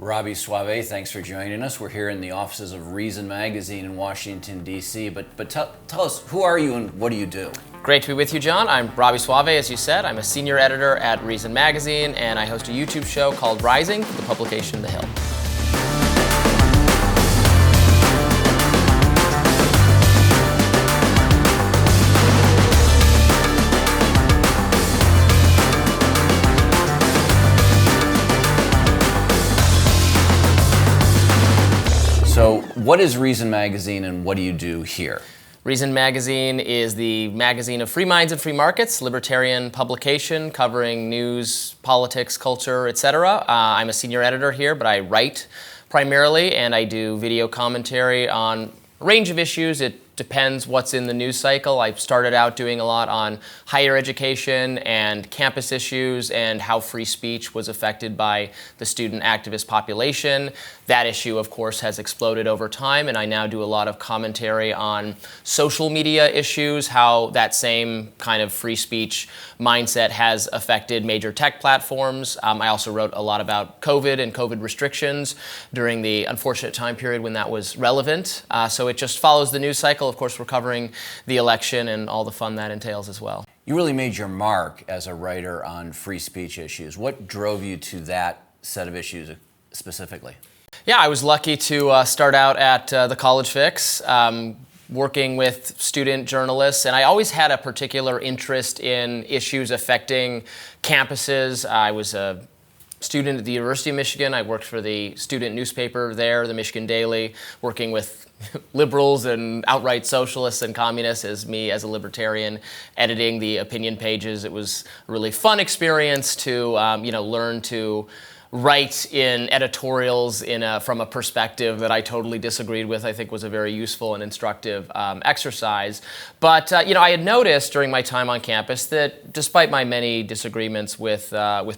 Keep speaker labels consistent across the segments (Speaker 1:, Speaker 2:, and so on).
Speaker 1: Robby Soave, thanks for joining us. We're here in the offices of Reason Magazine in Washington, D.C. But tell us, who are you and what do you do?
Speaker 2: Great to be with you, John. I'm Robby Soave, as you said. I'm a senior editor at Reason Magazine, and I host a YouTube show called Rising for the publication The Hill.
Speaker 1: So what is Reason Magazine and what do you do here?
Speaker 2: Reason Magazine is the magazine of free minds and free markets, libertarian publication covering news, politics, culture, etc. I'm a senior editor here, but I write primarily, and I do video commentary on a range of issues. It depends what's in the news cycle. I started out doing a lot on higher education and campus issues and how free speech was affected by the student activist population. That issue, of course, has exploded over time, and I now do a lot of commentary on social media issues, how that same kind of free speech mindset has affected major tech platforms. I also wrote a lot about COVID and COVID restrictions during the unfortunate time period when that was relevant. So it just follows the news cycle. Of course, we're covering the election and all the fun that entails as well.
Speaker 1: You really made your mark as a writer on free speech issues. What drove you to that set of issues specifically?
Speaker 2: Yeah, I was lucky to start out at the College Fix, working with student journalists, and I always had a particular interest in issues affecting campuses. I was a student at the University of Michigan. I worked for the student newspaper there, the Michigan Daily, working with liberals and outright socialists and communists as me as a libertarian, editing the opinion pages. It was a really fun experience to learn to write in editorials from a perspective that I totally disagreed with. I think was a very useful and instructive exercise. But I had noticed during my time on campus that despite my many disagreements with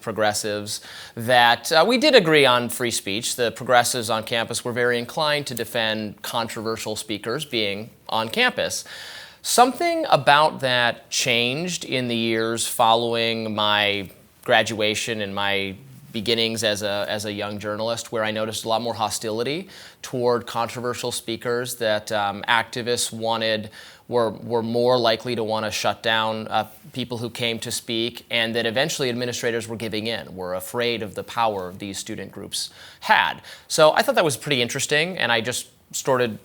Speaker 2: progressives, that we did agree on free speech. The progressives on campus were very inclined to defend controversial speakers being on campus. Something about that changed in the years following my graduation and my beginnings as a young journalist, where I noticed a lot more hostility toward controversial speakers, that activists were more likely to want to shut down people who came to speak, and that eventually administrators were giving in, were afraid of the power these student groups had. So I thought that was pretty interesting, and I just started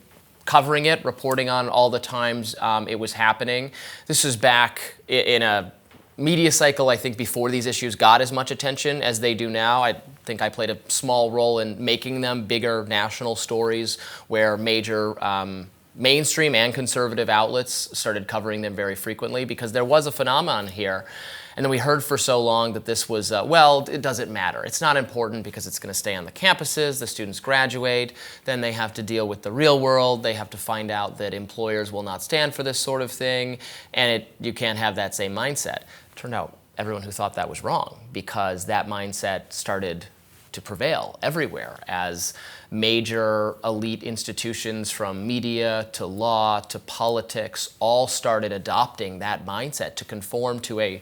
Speaker 2: covering it, reporting on all the times it was happening. This was back in a media cycle, I think, before these issues got as much attention as they do now. I think I played a small role in making them bigger national stories where major mainstream and conservative outlets started covering them very frequently, because there was a phenomenon here. And then we heard for so long that this was, it doesn't matter. It's not important because it's going to stay on the campuses. The students graduate. Then they have to deal with the real world. They have to find out that employers will not stand for this sort of thing. And you can't have that same mindset. Turned out everyone who thought that was wrong, because that mindset started to prevail everywhere as major elite institutions from media to law to politics all started adopting that mindset to conform to a,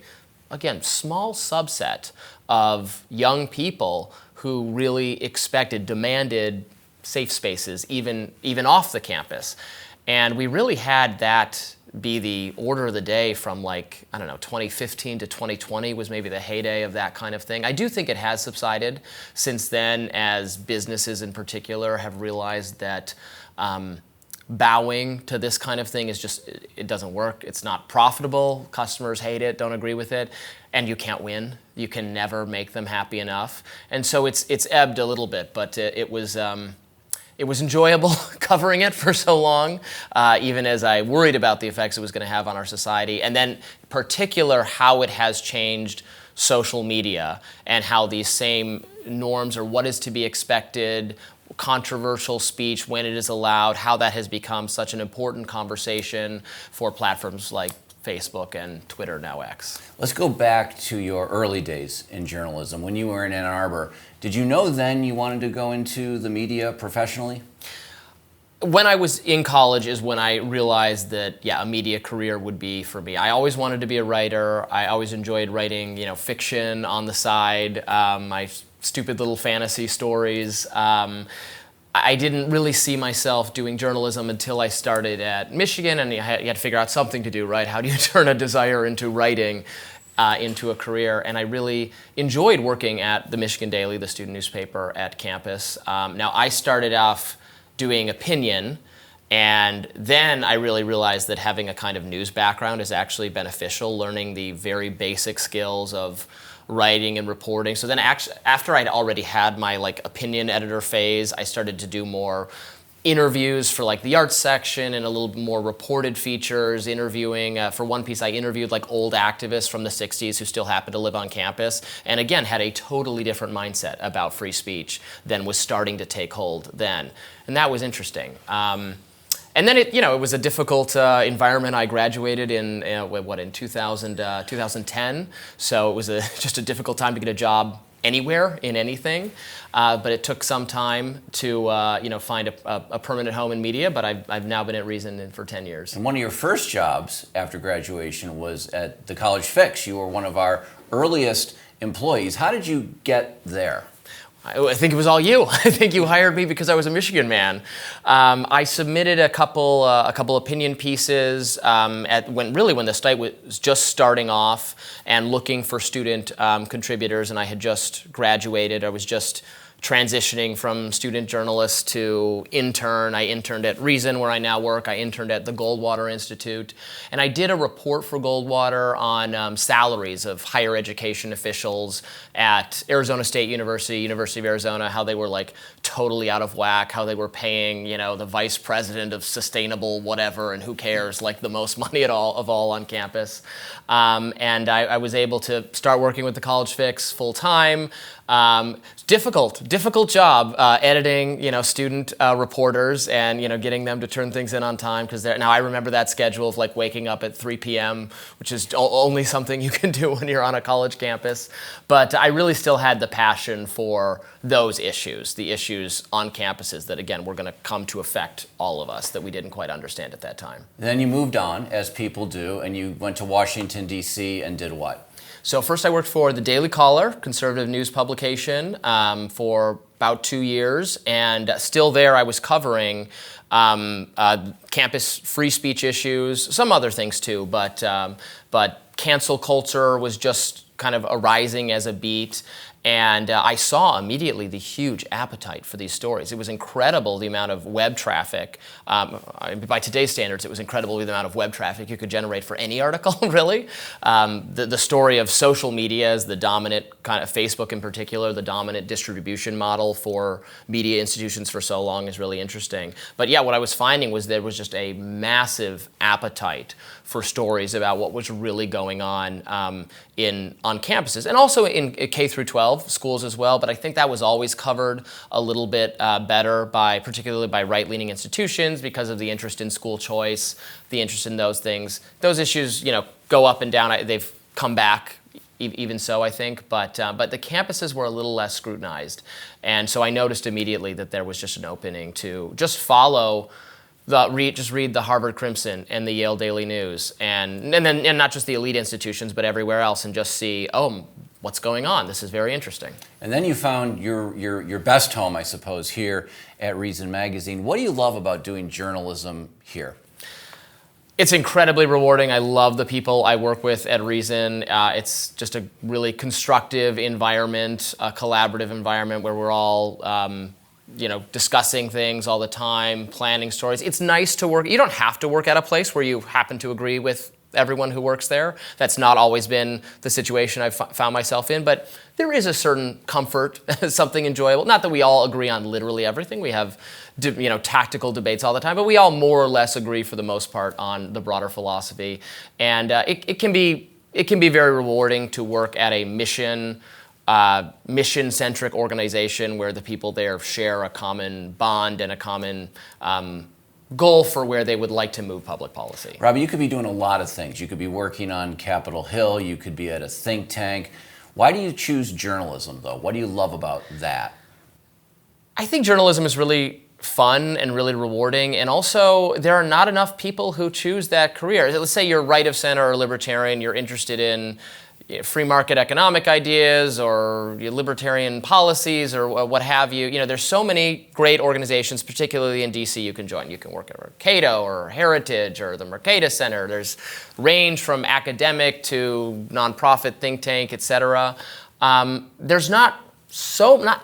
Speaker 2: again, small subset of young people who really demanded safe spaces, even off the campus. And we really had that be the order of the day from 2015 to 2020 was maybe the heyday of that kind of thing. I do think it has subsided since then, as businesses in particular have realized that bowing to this kind of thing it doesn't work. It's not profitable. Customers hate it, don't agree with it, and you can't win. You can never make them happy enough. And so it's ebbed a little bit, but it was enjoyable covering it for so long, even as I worried about the effects it was going to have on our society. And then in particular, how it has changed social media and how these same norms, or what is to be expected, controversial speech, when it is allowed, how that has become such an important conversation for platforms like Facebook and Twitter, now X.
Speaker 1: Let's go back to your early days in journalism. When you were in Ann Arbor, did you know then you wanted to go into the media professionally?
Speaker 2: When I was in college is when I realized that, a media career would be for me. I always wanted to be a writer. I always enjoyed writing, fiction on the side. I stupid little fantasy stories. I didn't really see myself doing journalism until I started at Michigan, and you had to figure out something to do, right? How do you turn a desire into writing into a career? And I really enjoyed working at the Michigan Daily, the student newspaper at campus. Now, I started off doing opinion, and then I really realized that having a kind of news background is actually beneficial, learning the very basic skills of writing and reporting. So then after I'd already had my opinion editor phase, I started to do more interviews for the arts section and a little more reported features, interviewing. For one piece, I interviewed old activists from the 60s who still happened to live on campus, and again, had a totally different mindset about free speech than was starting to take hold then. And that was interesting. And then it was a difficult environment. I graduated in 2010, so it was just a difficult time to get a job anywhere in anything. But it took some time to find a permanent home in media. But I've now been at Reason for 10 years.
Speaker 1: And one of your first jobs after graduation was at the College Fix. You were one of our earliest employees. How did you get there?
Speaker 2: I think it was all you. I think you hired me because I was a Michigan man. I submitted a couple opinion pieces when the site was just starting off and looking for student contributors, and I had just graduated. I was just transitioning from student journalist to intern. I interned at Reason, where I now work. I interned at the Goldwater Institute. And I did a report for Goldwater on salaries of higher education officials at Arizona State University, University of Arizona, how they were totally out of whack, how they were paying, the vice president of sustainable whatever, and who cares, the most money of all on campus. And I was able to start working with the College Fix full time. Difficult job editing, student reporters and getting them to turn things in on time, because now I remember that schedule of waking up at 3 p.m., which is only something you can do when you're on a college campus. But I really still had the passion for those issues, the issues on campuses that again were going to come to affect all of us that we didn't quite understand at that time.
Speaker 1: Then you moved on, as people do, and you went to Washington, D.C. and did what?
Speaker 2: So first I worked for the Daily Caller, conservative news publication, for about 2 years, and still there I was covering campus free speech issues, some other things too, but cancel culture was just kind of arising as a beat. And I saw immediately the huge appetite for these stories. It was incredible the amount of web traffic. By today's standards, it was incredible the amount of web traffic you could generate for any article, really. The story of social media as the dominant, kind of Facebook in particular, the dominant distribution model for media institutions for so long is really interesting. But yeah, what I was finding was there was just a massive appetite for stories about what was really going on on campuses, and also in K through 12 schools as well. But I think that was always covered a little bit better particularly by right-leaning institutions, because of the interest in school choice, the interest in those things. Those issues, go up and down. They've come back. Even so, I think, but the campuses were a little less scrutinized, and so I noticed immediately that there was just an opening to just follow. Just read the Harvard Crimson and the Yale Daily News, and not just the elite institutions, but everywhere else, and just see, what's going on? This is very interesting.
Speaker 1: And then you found your best home, I suppose, here at Reason Magazine. What do you love about doing journalism here?
Speaker 2: It's incredibly rewarding. I love the people I work with at Reason. It's just a really constructive environment, a collaborative environment where we're all discussing things all the time, planning stories. It's nice to work. You don't have to work at a place where you happen to agree with everyone who works there. That's not always been the situation I've found myself in, but there is a certain comfort, something enjoyable. Not that we all agree on literally everything. We have tactical debates all the time, but we all more or less agree for the most part on the broader philosophy. And it can be very rewarding to work at a mission-centric organization where the people there share a common bond and a common goal for where they would like to move public policy.
Speaker 1: Robby, you could be doing a lot of things. You could be working on Capitol Hill. You could be at a think tank. Why do you choose journalism, though? What do you love about that?
Speaker 2: I think journalism is really fun and really rewarding, and also there are not enough people who choose that career. Let's say you're right of center or libertarian, you're interested in free market economic ideas or libertarian policies or what have you. There's so many great organizations, particularly in DC, you can join. You can work at Cato or Heritage or the Mercatus Center. There's range from academic to nonprofit think tank, et cetera. There's not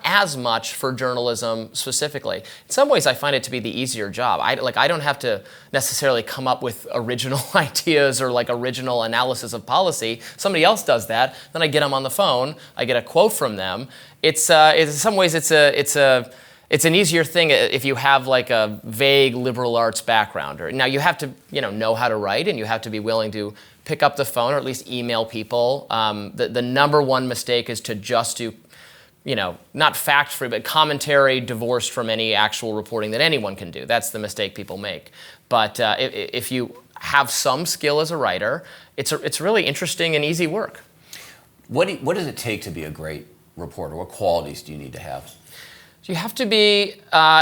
Speaker 2: as much for journalism specifically. In some ways, I find it to be the easier job. I don't have to necessarily come up with original ideas or original analysis of policy. Somebody else does that. Then I get them on the phone. I get a quote from them. It's in some ways it's an easier thing if you have a vague liberal arts background. Now you have to know how to write, and you have to be willing to pick up the phone or at least email people. The number one mistake is to just do not fact-free, but commentary divorced from any actual reporting that anyone can do. That's the mistake people make. But if you have some skill as a writer, it's really interesting and easy work.
Speaker 1: What does it take to be a great reporter? What qualities do you need to have?
Speaker 2: You have to be,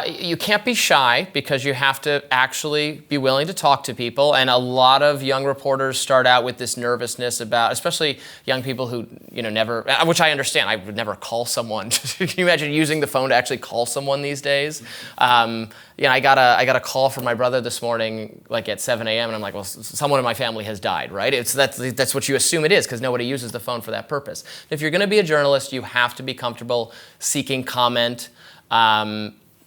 Speaker 2: you can't be shy because you have to actually be willing to talk to people. And a lot of young reporters start out with this nervousness about, especially young people who, never, which I understand, I would never call someone. Can you imagine using the phone to actually call someone these days? I got a call from my brother this morning, at 7 a.m. and I'm like, well, someone in my family has died, right? That's what you assume it is because nobody uses the phone for that purpose. If you're going to be a journalist, you have to be comfortable seeking comment.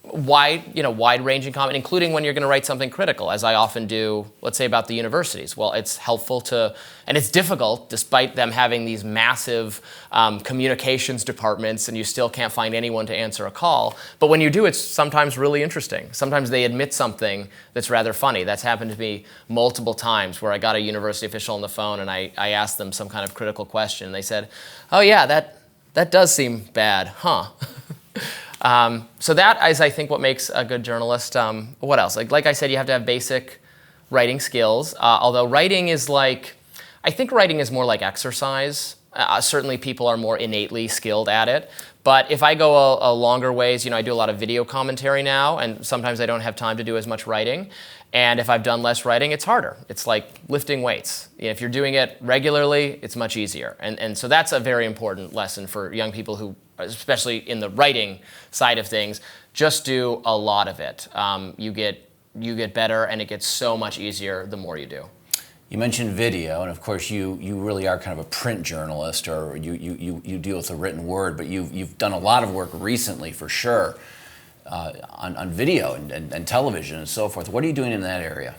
Speaker 2: Wide-ranging comment, including when you're going to write something critical, as I often do, let's say about the universities. Well, it's helpful to, and it's difficult, despite them having these massive communications departments, and you still can't find anyone to answer a call. But when you do, it's sometimes really interesting. Sometimes they admit something that's rather funny. That's happened to me multiple times where I got a university official on the phone and I asked them some kind of critical question. And they said, oh yeah, that does seem bad, huh? So that is, I think, what makes a good journalist. What else? Like I said, you have to have basic writing skills. Although writing is I think writing is more like exercise. Certainly people are more innately skilled at it. But if I go a longer ways, I do a lot of video commentary now, and sometimes I don't have time to do as much writing. And if I've done less writing, it's harder. It's like lifting weights. If you're doing it regularly, it's much easier. And so that's a very important lesson for young people who, especially in the writing side of things, just do a lot of it. You get better, and it gets so much easier the more you do.
Speaker 1: You mentioned video, and of course you really are kind of a print journalist, or you deal with the written word, but you've done a lot of work recently for sure on video and television and so forth. What are you doing in that area?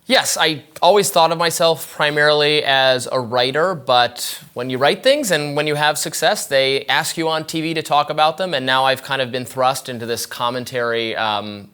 Speaker 2: Yes, I always thought of myself primarily as a writer, but when you write things and when you have success, they ask you on TV to talk about them, and now I've kind of been thrust into this commentary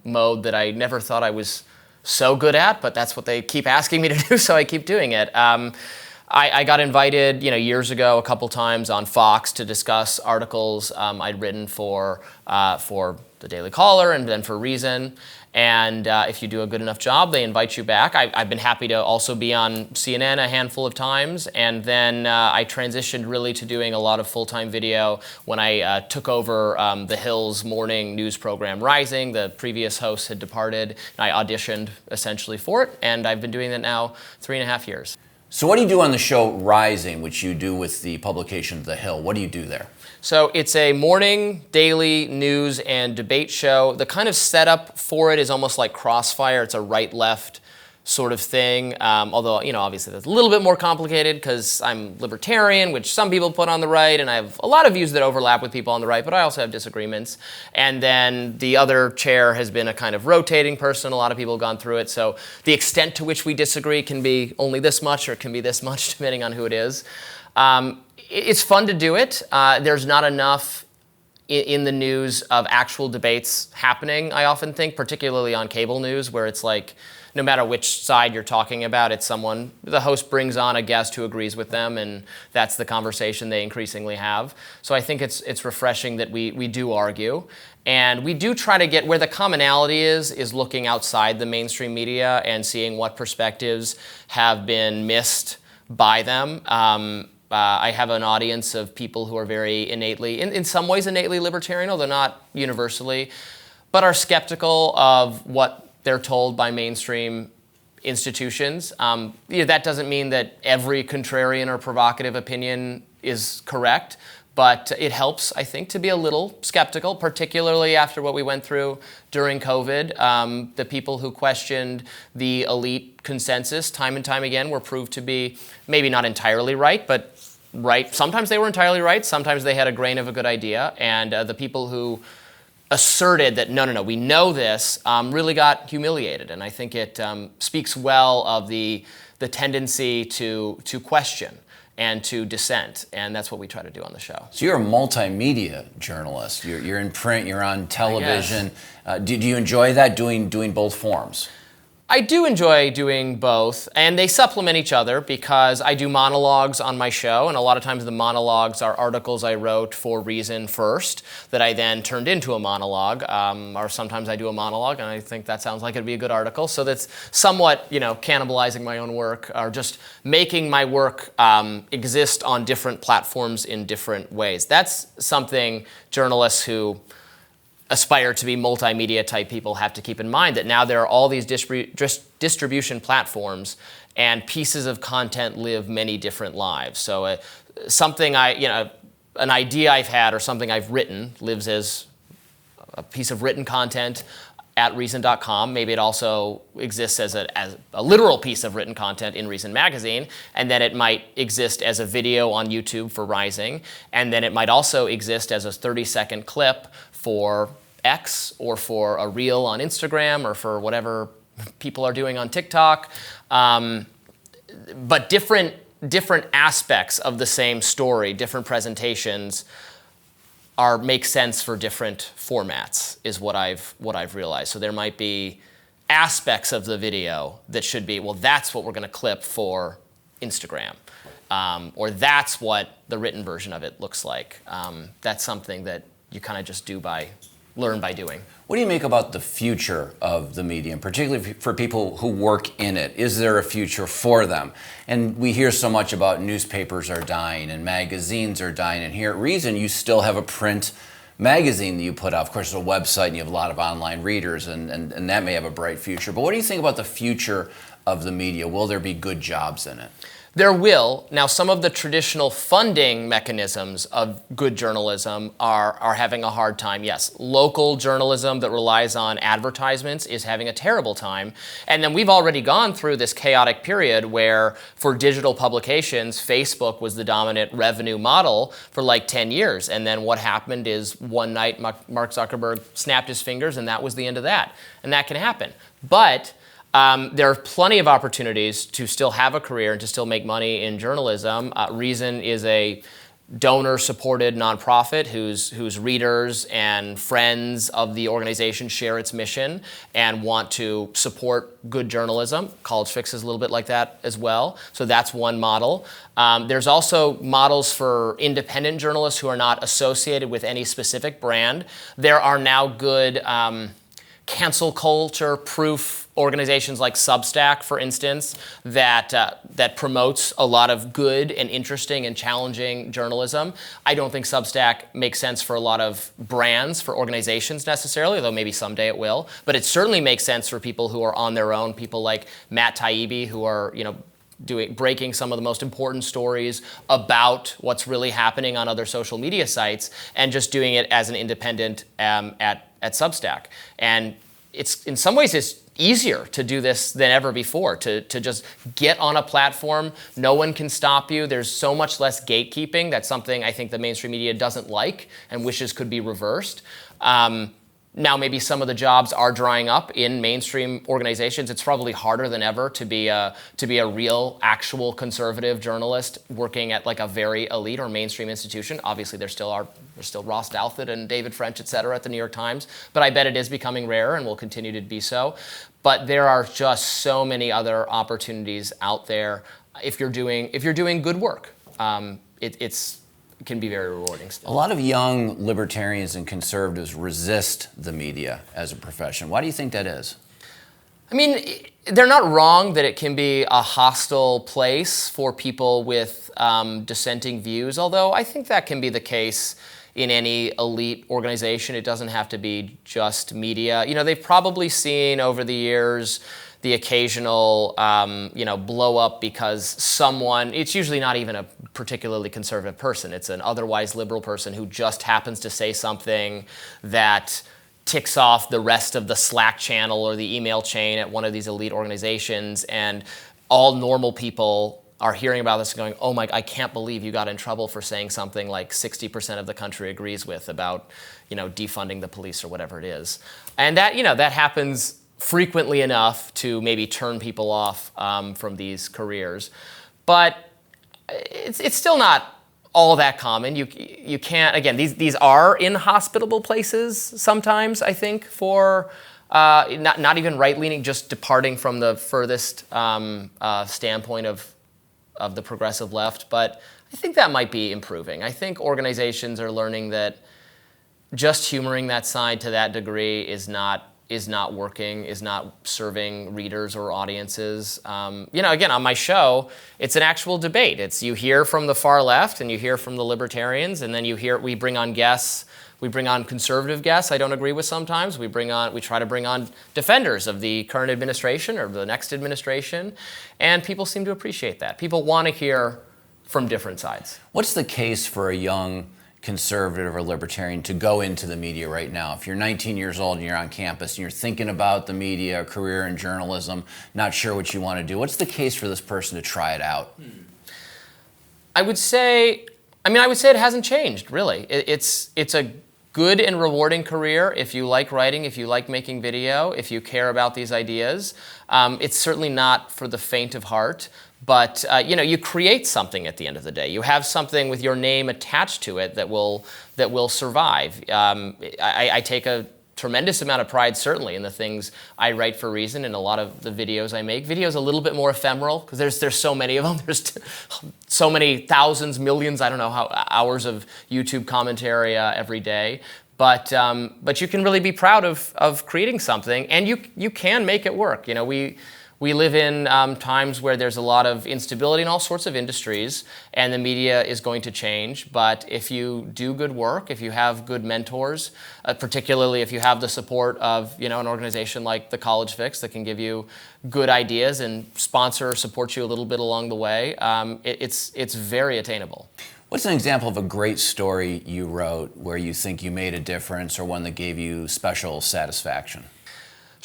Speaker 2: mode that I never thought I was so good at, but that's what they keep asking me to do, so I keep doing it. I got invited, years ago, a couple times on Fox to discuss articles I'd written for the Daily Caller and then for Reason. And if you do a good enough job, they invite you back. I've been happy to also be on CNN a handful of times. And then I transitioned really to doing a lot of full-time video when I took over The Hill's morning news program, Rising. The previous host had departed, and I auditioned essentially for it. And I've been doing that now 3.5 years.
Speaker 1: So what do you do on the show Rising, which you do with the publication The Hill? What do you do there?
Speaker 2: So it's a morning, daily news and debate show. The kind of setup for it is almost like Crossfire. It's a right-left sort of thing. Although, obviously that's a little bit more complicated because I'm libertarian, which some people put on the right, and I have a lot of views that overlap with people on the right, but I also have disagreements. And then the other chair has been a kind of rotating person. A lot of people have gone through it. So the extent to which we disagree can be only this much or it can be this much, depending on who it is. It's fun to do it. There's not enough in the news of actual debates happening, I often think, particularly on cable news, where it's like, no matter which side you're talking about, it's the host brings on a guest who agrees with them, and that's the conversation they increasingly have. So I think it's refreshing that we do argue. And we do try to get where the commonality is looking outside the mainstream media and seeing what perspectives have been missed by them. I have an audience of people who are very innately, in some ways innately libertarian, although not universally, but are skeptical of what they're told by mainstream institutions. That doesn't mean that every contrarian or provocative opinion is correct, but it helps, I think, to be a little skeptical, particularly after what we went through during COVID. The people who questioned the elite consensus time and time again were proved to be maybe not entirely right, but right. Sometimes they were entirely right. Sometimes they had a grain of a good idea. And the people who asserted that, no, we know this, really got humiliated. And I think it speaks well of the tendency to question and to dissent, and that's what we try to do on the show.
Speaker 1: So you're a multimedia journalist. You're in print, you're on television. Do you enjoy that, doing both forms?
Speaker 2: I do enjoy doing both, and they supplement each other because I do monologues on my show, and a lot of times the monologues are articles I wrote for Reason first that I then turned into a monologue, or sometimes I do a monologue and I think that sounds like it'd be a good article. So that's somewhat, cannibalizing my own work, or just making my work exist on different platforms in different ways. That's something journalists who aspire to be multimedia type people have to keep in mind, that now there are all these distribution platforms and pieces of content live many different lives. So something an idea I've had or something I've written lives as a piece of written content at Reason.com. Maybe it also exists as a literal piece of written content in Reason Magazine, and then it might exist as a video on YouTube for Rising, and then it might also exist as a 30-second clip for X or for a reel on Instagram or for whatever people are doing on TikTok. But different aspects of the same story, different presentations make sense for different formats, is what I've realized. So there might be aspects of the video that should be, well, that's what we're going to clip for Instagram. Or that's what the written version of it looks like. That's something that you kind of just learn by doing.
Speaker 1: What do you make about the future of the medium, particularly for people who work in it? Is there a future for them? And we hear so much about newspapers are dying and magazines are dying, and here at Reason you still have a print magazine that you put out. Of course, it's a website and you have a lot of online readers, and that may have a bright future. But what do you think about the future of the media? Will there be good jobs in it?
Speaker 2: There will. Now, some of the traditional funding mechanisms of good journalism are having a hard time. Yes, local journalism that relies on advertisements is having a terrible time. And then we've already gone through this chaotic period where for digital publications, Facebook was the dominant revenue model for like 10 years. And then what happened is one night Mark Zuckerberg snapped his fingers and that was the end of that. And that can happen. But there are plenty of opportunities to still have a career and to still make money in journalism. Reason is a donor-supported nonprofit whose readers and friends of the organization share its mission and want to support good journalism. College Fix is a little bit like that as well. So that's one model. There's also models for independent journalists who are not associated with any specific brand. There are now good cancel culture proof organizations like Substack, for instance, that promotes a lot of good and interesting and challenging journalism. I don't think Substack makes sense for a lot of brands, for organizations necessarily, though maybe someday it will. But it certainly makes sense for people who are on their own, people like Matt Taibbi, who are, breaking some of the most important stories about what's really happening on other social media sites, and just doing it as an independent at Substack. And it's in some ways it's easier to do this than ever before, to just get on a platform. No one can stop you. There's so much less gatekeeping. That's something I think the mainstream media doesn't like and wishes could be reversed. Now maybe some of the jobs are drying up in mainstream organizations. It's probably harder than ever to be a real, actual conservative journalist working at like a very elite or mainstream institution. Obviously, there's still Ross Douthat and David French, et cetera, at the New York Times. But I bet it is becoming rarer and will continue to be so. But there are just so many other opportunities out there if you're doing good work. It can be very rewarding still.
Speaker 1: A lot of young libertarians and conservatives resist the media as a profession. Why do you think that is?
Speaker 2: I mean, they're not wrong that it can be a hostile place for people with dissenting views, although I think that can be the case in any elite organization. It doesn't have to be just media. You know, they've probably seen over the years the occasional, blow up because someone, it's usually not even a particularly conservative person. It's an otherwise liberal person who just happens to say something that ticks off the rest of the Slack channel or the email chain at one of these elite organizations, and all normal people are hearing about this and going, oh my, I can't believe you got in trouble for saying something like 60% of the country agrees with about, defunding the police or whatever it is. And that, that happens frequently enough to maybe turn people off from these careers. But it's still not all that common. You can't, again, these are inhospitable places sometimes, I think, for not even right-leaning, just departing from the furthest standpoint of the progressive left. But I think that might be improving. I think organizations are learning that just humoring that side to that degree is not working, is not serving readers or audiences. Again, on my show, it's an actual debate. It's you hear from the far left and you hear from the libertarians, and then we bring on guests. We bring on conservative guests I don't agree with sometimes. We try to bring on defenders of the current administration or the next administration, and people seem to appreciate that. People want to hear from different sides.
Speaker 1: What's the case for a young conservative or libertarian to go into the media right now? If you're 19 years old and you're on campus and you're thinking about the media, a career in journalism, not sure what you want to do, what's the case for this person to try it out?
Speaker 2: I would say it hasn't changed, really. It's a good and rewarding career if you like writing, if you like making video, if you care about these ideas. It's certainly not for the faint of heart. But you create something at the end of the day. You have something with your name attached to it that will survive. I take a tremendous amount of pride, certainly, in the things I write for Reason and a lot of the videos I make. Video's a little bit more ephemeral because there's so many of them. There's so many thousands, millions, I don't know how hours of YouTube commentary every day. But you can really be proud of creating something, and you can make it work. We live in times where there's a lot of instability in all sorts of industries, and the media is going to change. But if you do good work, if you have good mentors, particularly if you have the support of an organization like the College Fix that can give you good ideas and sponsor or support you a little bit along the way, it's very attainable.
Speaker 1: What's an example of a great story you wrote where you think you made a difference, or one that gave you special satisfaction?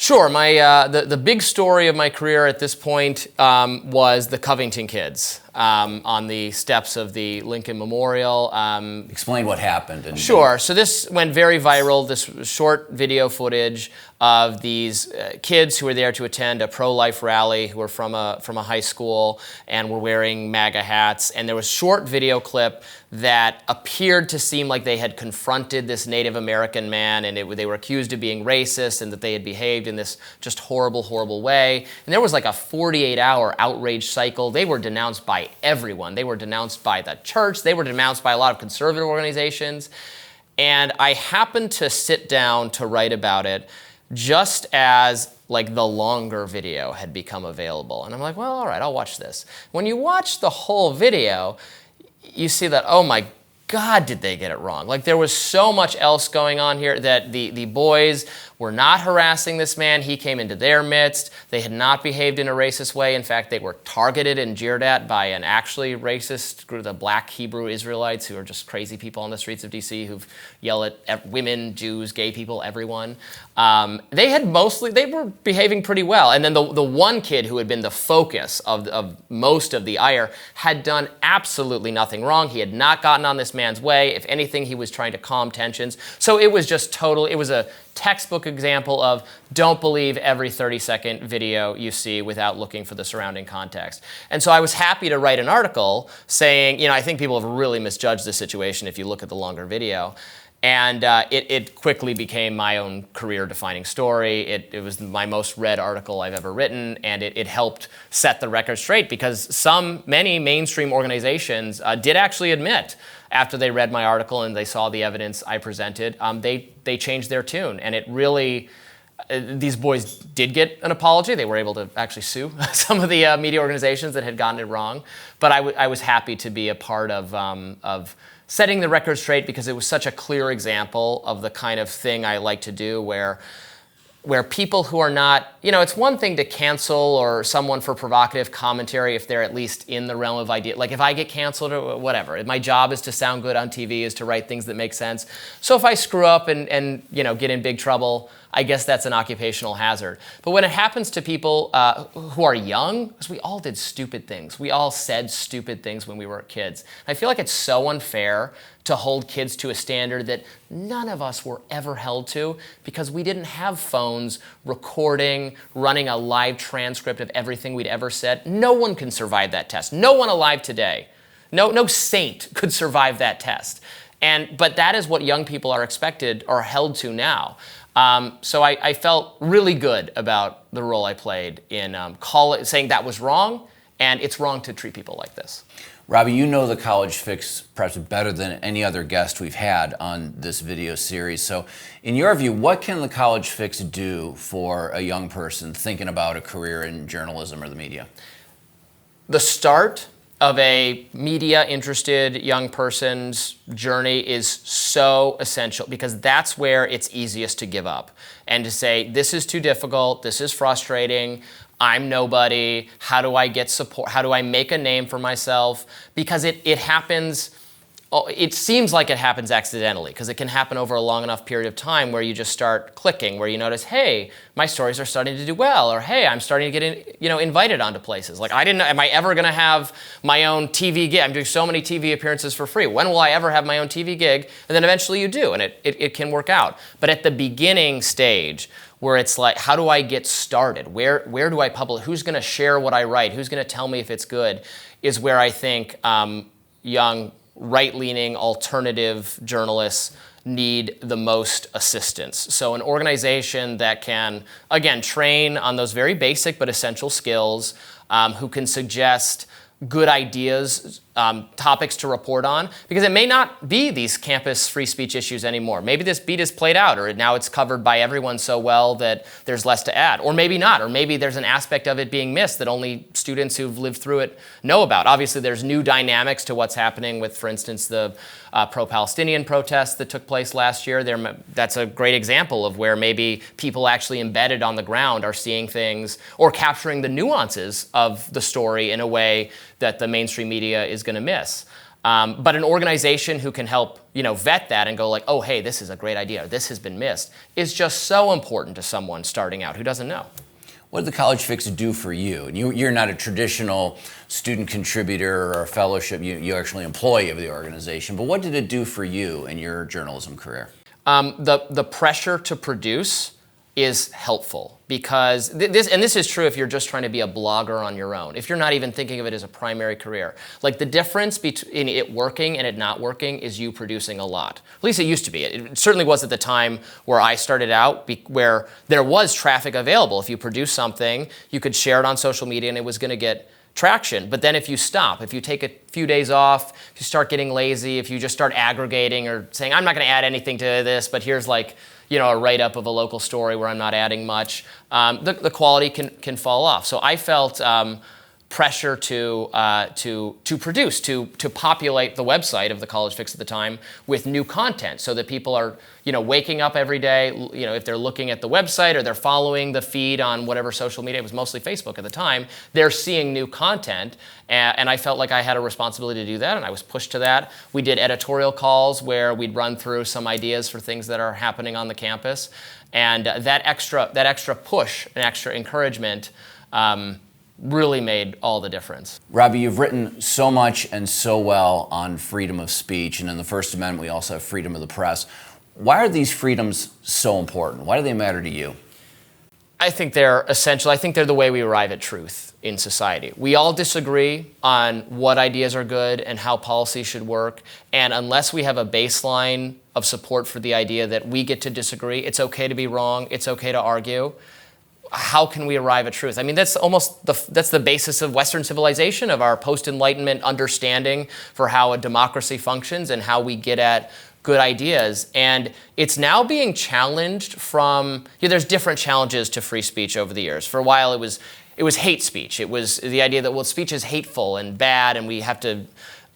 Speaker 2: Sure. The big story of my career at this point was the Covington kids on the steps of the Lincoln Memorial.
Speaker 1: Explain what happened.
Speaker 2: Sure. So this went very viral, this short video footage of these kids who were there to attend a pro-life rally, who were from a high school and were wearing MAGA hats. And there was a short video clip that appeared to seem like they had confronted this Native American man, and they were accused of being racist and that they had behaved in this just horrible, horrible way. And there was like a 48-hour outrage cycle. They were denounced by everyone. They were denounced by the church. They were denounced by a lot of conservative organizations. And I happened to sit down to write about it just as like the longer video had become available. And I'm like, well, all right, I'll watch this. When you watch the whole video, you see that, oh my God, did they get it wrong? Like, there was so much else going on here, that the boys were not harassing this man. He came into their midst. They had not behaved in a racist way. In fact, they were targeted and jeered at by an actually racist group, the Black Hebrew Israelites, who are just crazy people on the streets of D.C. who yell at women, Jews, gay people, everyone. They were behaving pretty well. And then the one kid who had been the focus of most of the ire had done absolutely nothing wrong. He had not gotten on this man's way. If anything, he was trying to calm tensions. So it was just it was a textbook example of don't believe every 30-second video you see without looking for the surrounding context. And so I was happy to write an article saying, I think people have really misjudged the situation if you look at the longer video. And it quickly became my own career-defining story. It was my most read article I've ever written, and it helped set the record straight, because many mainstream organizations did actually admit, after they read my article and they saw the evidence I presented, they changed their tune. And it really, these boys did get an apology. They were able to actually sue some of the media organizations that had gotten it wrong. But I was happy to be a part of setting the record straight because it was such a clear example of the kind of thing I like to do where people who are not, it's one thing to cancel or someone for provocative commentary if they're at least in the realm of idea. Like if I get canceled or whatever, my job is to sound good on TV, is to write things that make sense. So if I screw up and get in big trouble, I guess that's an occupational hazard. But when it happens to people who are young, because we all did stupid things. We all said stupid things when we were kids. I feel like it's so unfair to hold kids to a standard that none of us were ever held to because we didn't have phones recording, running a live transcript of everything we'd ever said. No one can survive that test. No one alive today. No saint could survive that test. But that is what young people are expected or held to now. So I felt really good about the role I played in saying that was wrong, and it's wrong to treat people like this.
Speaker 1: Robby, you know the College Fix perhaps better than any other guest we've had on this video series. So in your view, what can the College Fix do for a young person thinking about a career in journalism or the media?
Speaker 2: The start of a media-interested young person's journey is so essential because that's where it's easiest to give up and to say, this is too difficult, this is frustrating, I'm nobody, how do I get support, how do I make a name for myself? Because it happens, it seems like it happens accidentally because it can happen over a long enough period of time where you just start clicking, where you notice, hey, my stories are starting to do well, or hey, I'm starting to get invited onto places. Like am I ever going to have my own TV gig? I'm doing so many TV appearances for free. When will I ever have my own TV gig? And then eventually you do, and it can work out. But at the beginning stage, where it's like, how do I get started? Where do I publish? Who's going to share what I write? Who's going to tell me if it's good? Is where I think young right-leaning alternative journalists need the most assistance. So an organization that can, again, train on those very basic but essential skills, who can suggest good ideas, topics to report on, because it may not be these campus free speech issues anymore. Maybe this beat is played out, or now it's covered by everyone so well that there's less to add. Or maybe not, or maybe there's an aspect of it being missed that only students who've lived through it know about. Obviously, there's new dynamics to what's happening with, for instance, the pro-Palestinian protests that took place last year. That's a great example of where maybe people actually embedded on the ground are seeing things or capturing the nuances of the story in a way that the mainstream media is going to miss. But an organization who can help, vet that and go like, oh, hey, this is a great idea, this has been missed, is just so important to someone starting out who doesn't know.
Speaker 1: What did the College Fix do for you? And you're not a traditional student contributor or a fellowship, you're actually an employee of the organization, but what did it do for you in your journalism career?
Speaker 2: The pressure to produce is helpful because this is true if you're just trying to be a blogger on your own, if you're not even thinking of it as a primary career. Like the difference between it working and it not working is you producing a lot. At least it used to be. It certainly was at the time where I started out, where there was traffic available. If you produce something, you could share it on social media and it was going to get traction. But then if you stop, if you take a few days off, if you start getting lazy, if you just start aggregating or saying, I'm not going to add anything to this, but here's like, a write-up of a local story where I'm not adding much, the quality can fall off. So I felt pressure to produce, to populate the website of the College Fix at the time with new content, so that people are waking up every day. If they're looking at the website or they're following the feed on whatever social media, it was mostly Facebook at the time, they're seeing new content. And I felt like I had a responsibility to do that, and I was pushed to that. We did editorial calls where we'd run through some ideas for things that are happening on the campus, and that extra push and extra encouragement really made all the difference.
Speaker 1: Robby, you've written so much and so well on freedom of speech, and in the First Amendment we also have freedom of the press. Why are these freedoms so important? Why do they matter to you?
Speaker 2: I think they're essential. I think they're the way we arrive at truth in society. We all disagree on what ideas are good and how policy should work, and unless we have a baseline of support for the idea that we get to disagree, it's okay to be wrong, it's okay to argue, how can we arrive at truth? I mean, that's the basis of Western civilization, of our post-Enlightenment understanding for how a democracy functions and how we get at good ideas. And it's now being challenged from, there's different challenges to free speech over the years. For a while it was hate speech. It was the idea that, well, speech is hateful and bad and we have to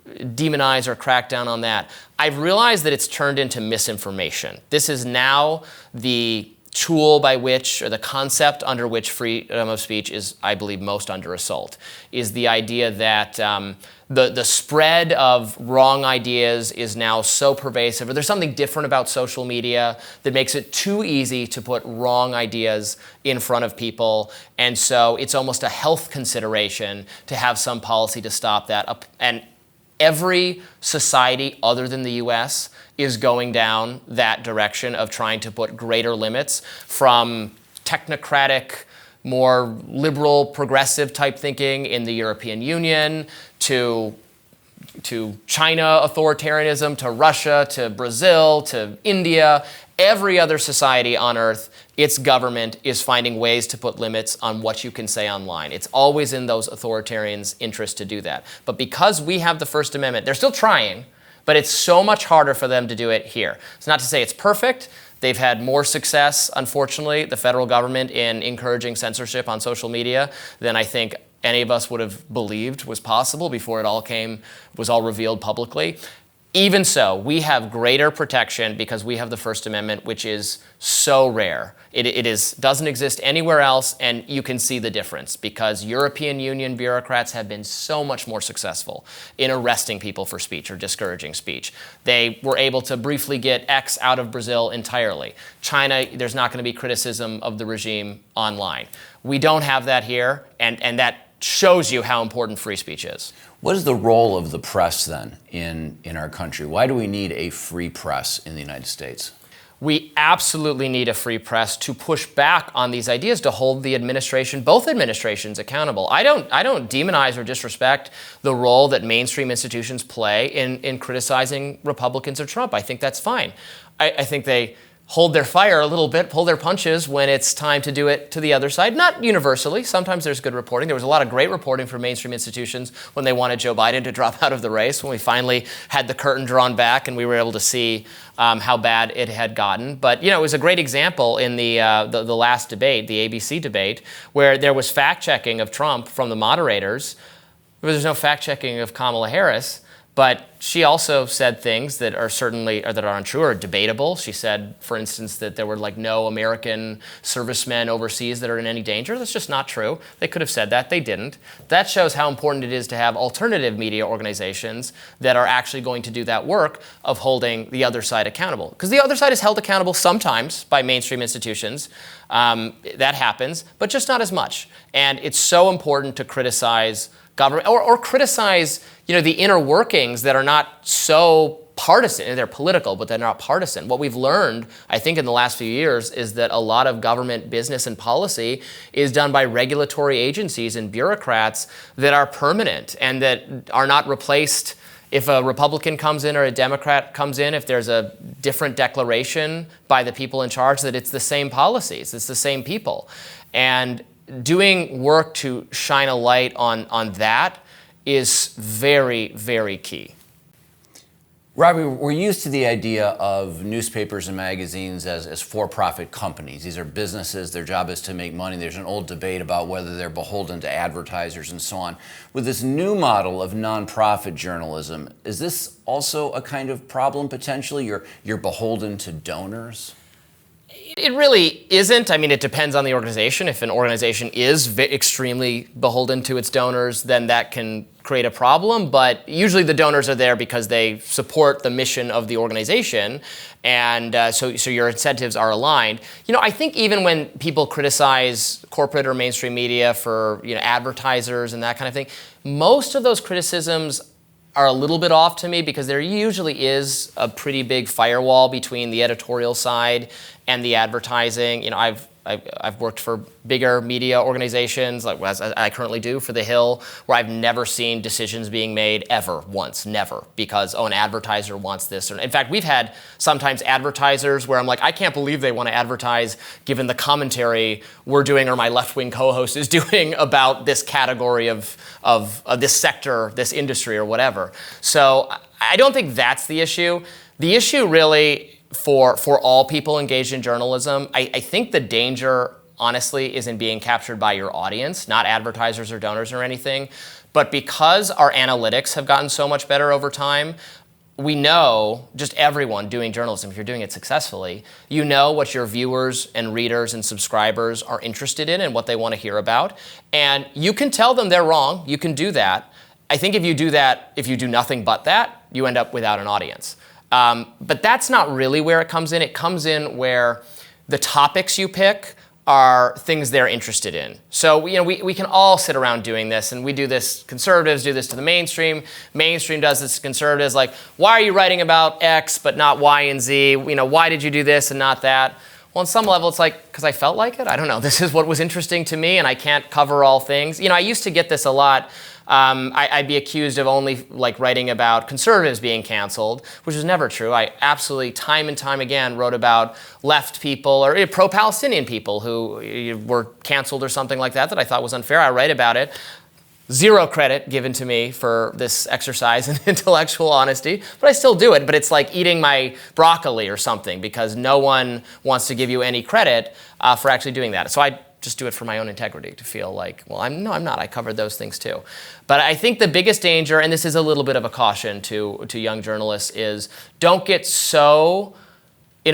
Speaker 2: demonize or crack down on that. I've realized that it's turned into misinformation. This is now the tool by which, or the concept under which freedom of speech is, I believe, most under assault, is the idea that the spread of wrong ideas is now so pervasive, or there's something different about social media that makes it too easy to put wrong ideas in front of people. And so it's almost a health consideration to have some policy to stop that. And every society other than the US is going down that direction of trying to put greater limits, from technocratic, more liberal, progressive type thinking in the European Union to China authoritarianism, to Russia, to Brazil, to India. Every other society on earth, its government is finding ways to put limits on what you can say online. It's always in those authoritarians' interest to do that. But because we have the First Amendment, they're still trying, but it's so much harder for them to do it here. It's not to say it's perfect. They've had more success, unfortunately, the federal government, in encouraging censorship on social media than I think any of us would have believed was possible before it all was all revealed publicly. Even so, we have greater protection because we have the First Amendment, which is so rare. It doesn't exist anywhere else, and you can see the difference because European Union bureaucrats have been so much more successful in arresting people for speech or discouraging speech. They were able to briefly get X out of Brazil entirely. China, there's not going to be criticism of the regime online. We don't have that here, and that shows you how important free speech is.
Speaker 1: What is the role of the press then in our country? Why do we need a free press in the United States?
Speaker 2: We absolutely need a free press to push back on these ideas, to hold the administration, both administrations, accountable. I don't demonize or disrespect the role that mainstream institutions play in criticizing Republicans or Trump. I think that's fine. I think they hold their fire a little bit, pull their punches when it's time to do it to the other side. Not universally. Sometimes there's good reporting. There was a lot of great reporting from mainstream institutions when they wanted Joe Biden to drop out of the race, when we finally had the curtain drawn back and we were able to see how bad it had gotten. But, it was a great example in the last debate, the ABC debate, where there was fact-checking of Trump from the moderators. There's no fact-checking of Kamala Harris. But she also said things that are untrue or debatable. She said, for instance, that there were no American servicemen overseas that are in any danger. That's just not true. They could have said that. They didn't. That shows how important it is to have alternative media organizations that are actually going to do that work of holding the other side accountable. Because the other side is held accountable sometimes by mainstream institutions. That happens, but just not as much. And it's so important to criticize government or criticize the inner workings that are not so partisan. They're political, but they're not partisan. What we've learned, I think, in the last few years is that a lot of government business and policy is done by regulatory agencies and bureaucrats that are permanent and that are not replaced. If a Republican comes in or a Democrat comes in, if there's a different declaration by the people in charge, that it's the same policies, it's the same people. And doing work to shine a light on that is very, very key.
Speaker 1: Robby, we're used to the idea of newspapers and magazines as for-profit companies. These are businesses. Their job is to make money. There's an old debate about whether they're beholden to advertisers and so on. With this new model of nonprofit journalism, is this also a kind of problem potentially? You're beholden to donors?
Speaker 2: It really isn't. I mean, it depends on the organization. If an organization is extremely beholden to its donors, then that can create a problem. But usually the donors are there because they support the mission of the organization. And so your incentives are aligned. I think even when people criticize corporate or mainstream media for advertisers and that kind of thing, most of those criticisms are a little bit off to me because there usually is a pretty big firewall between the editorial side and the advertising. I've worked for bigger media organizations, like as I currently do for The Hill, where I've never seen decisions being made ever once, never, because an advertiser wants this. In fact, we've had sometimes advertisers where I'm like, I can't believe they want to advertise given the commentary we're doing or my left-wing co-host is doing about this category of this sector, this industry, or whatever. So I don't think that's the issue. The issue really for all people engaged in journalism, I think the danger honestly isn't being captured by your audience, not advertisers or donors or anything. But because our analytics have gotten so much better over time, we know, just everyone doing journalism, if you're doing it successfully, you know what your viewers and readers and subscribers are interested in and what they want to hear about. And you can tell them they're wrong. You can do that. I think if you do that, if you do nothing but that, you end up without an audience. But that's not really where it comes in. It comes in where the topics you pick are things they're interested in. So we can all sit around doing this, and we do this, conservatives do this to the mainstream. Mainstream does this to conservatives, like, why are you writing about X but not Y and Z? Why did you do this and not that? Well, on some level, it's like, because I felt like it. I don't know. This is what was interesting to me, and I can't cover all things. I used to get this a lot. I'd be accused of only writing about conservatives being canceled, which is never true. I absolutely, time and time again, wrote about left people or pro-Palestinian people who were canceled or something like that I thought was unfair. I write about it. Zero credit given to me for this exercise in intellectual honesty, but I still do it. But it's like eating my broccoli or something, because no one wants to give you any credit for actually doing that. So I just do it for my own integrity, to feel like, well, I'm not. I covered those things too. But I think the biggest danger, and this is a little bit of a caution to young journalists, is don't get so in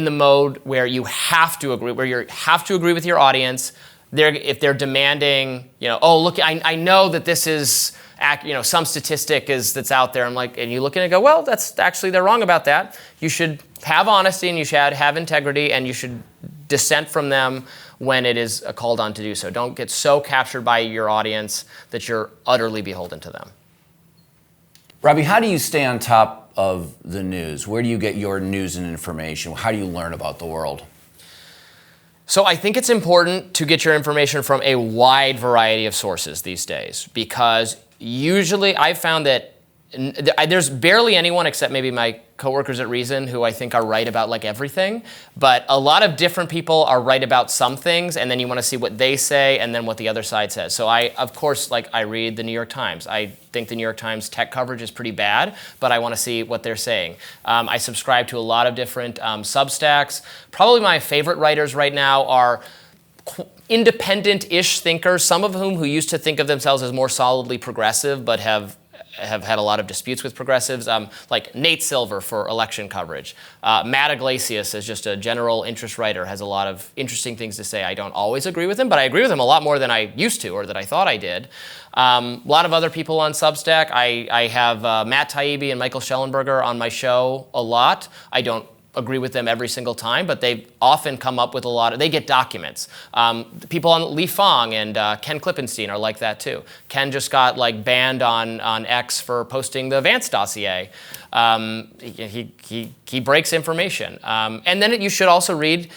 Speaker 2: the mode where you have to agree, with your audience. If they're demanding, oh, look, I know that this is, some statistic that's out there. I'm like, and you look at it and go, well, that's actually, they're wrong about that. You should have honesty, and you should have integrity, and you should dissent from them when it is called on to do so. Don't get so captured by your audience that you're utterly beholden to them.
Speaker 1: Robby, how do you stay on top of the news? Where do you get your news and information? How do you learn about the world?
Speaker 2: So I think it's important to get your information from a wide variety of sources these days, because usually I've found that there's barely anyone, except maybe my coworkers at Reason, who I think are right about everything. But a lot of different people are right about some things, and then you want to see what they say and then what the other side says. So of course, I read the New York Times. I think the New York Times tech coverage is pretty bad, but I want to see what they're saying. I subscribe to a lot of different Substacks. Probably my favorite writers right now are independent-ish thinkers, some of whom who used to think of themselves as more solidly progressive, but have had a lot of disputes with progressives, like Nate Silver for election coverage. Matt Iglesias, as just a general interest writer, has a lot of interesting things to say. I don't always agree with him, but I agree with him a lot more than I used to, or that I thought I did. A lot of other people on Substack. I have Matt Taibbi and Michael Schellenberger on my show a lot. I don't agree with them every single time, but they often come up with they get documents. People on Lee Fong and Ken Klippenstein are like that too. Ken just got banned on X for posting the Vance dossier. He breaks information. And then you should also read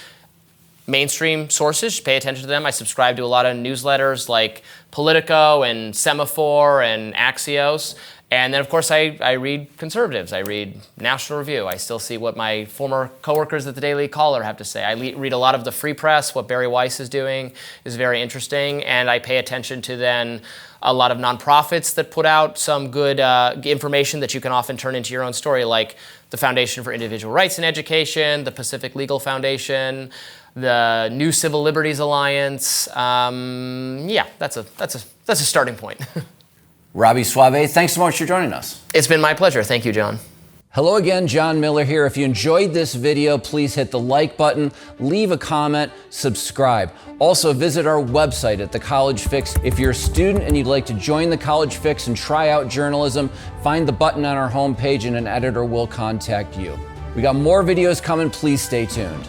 Speaker 2: mainstream sources, pay attention to them. I subscribe to a lot of newsletters like Politico and Semaphore and Axios. And then, of course, I read conservatives. I read National Review. I still see what my former coworkers at the Daily Caller have to say. I read a lot of the Free Press. What Barry Weiss is doing is very interesting. And I pay attention to then a lot of nonprofits that put out some good information that you can often turn into your own story, like the Foundation for Individual Rights in Education, the Pacific Legal Foundation, the New Civil Liberties Alliance. That's a starting point.
Speaker 1: Robby Soave, thanks so much for joining us.
Speaker 2: It's been my pleasure. Thank you, John.
Speaker 1: Hello again, John Miller here. If you enjoyed this video, please hit the like button, leave a comment, subscribe. Also, visit our website at The College Fix. If you're a student and you'd like to join The College Fix and try out journalism, find the button on our homepage and an editor will contact you. We got more videos coming. Please stay tuned.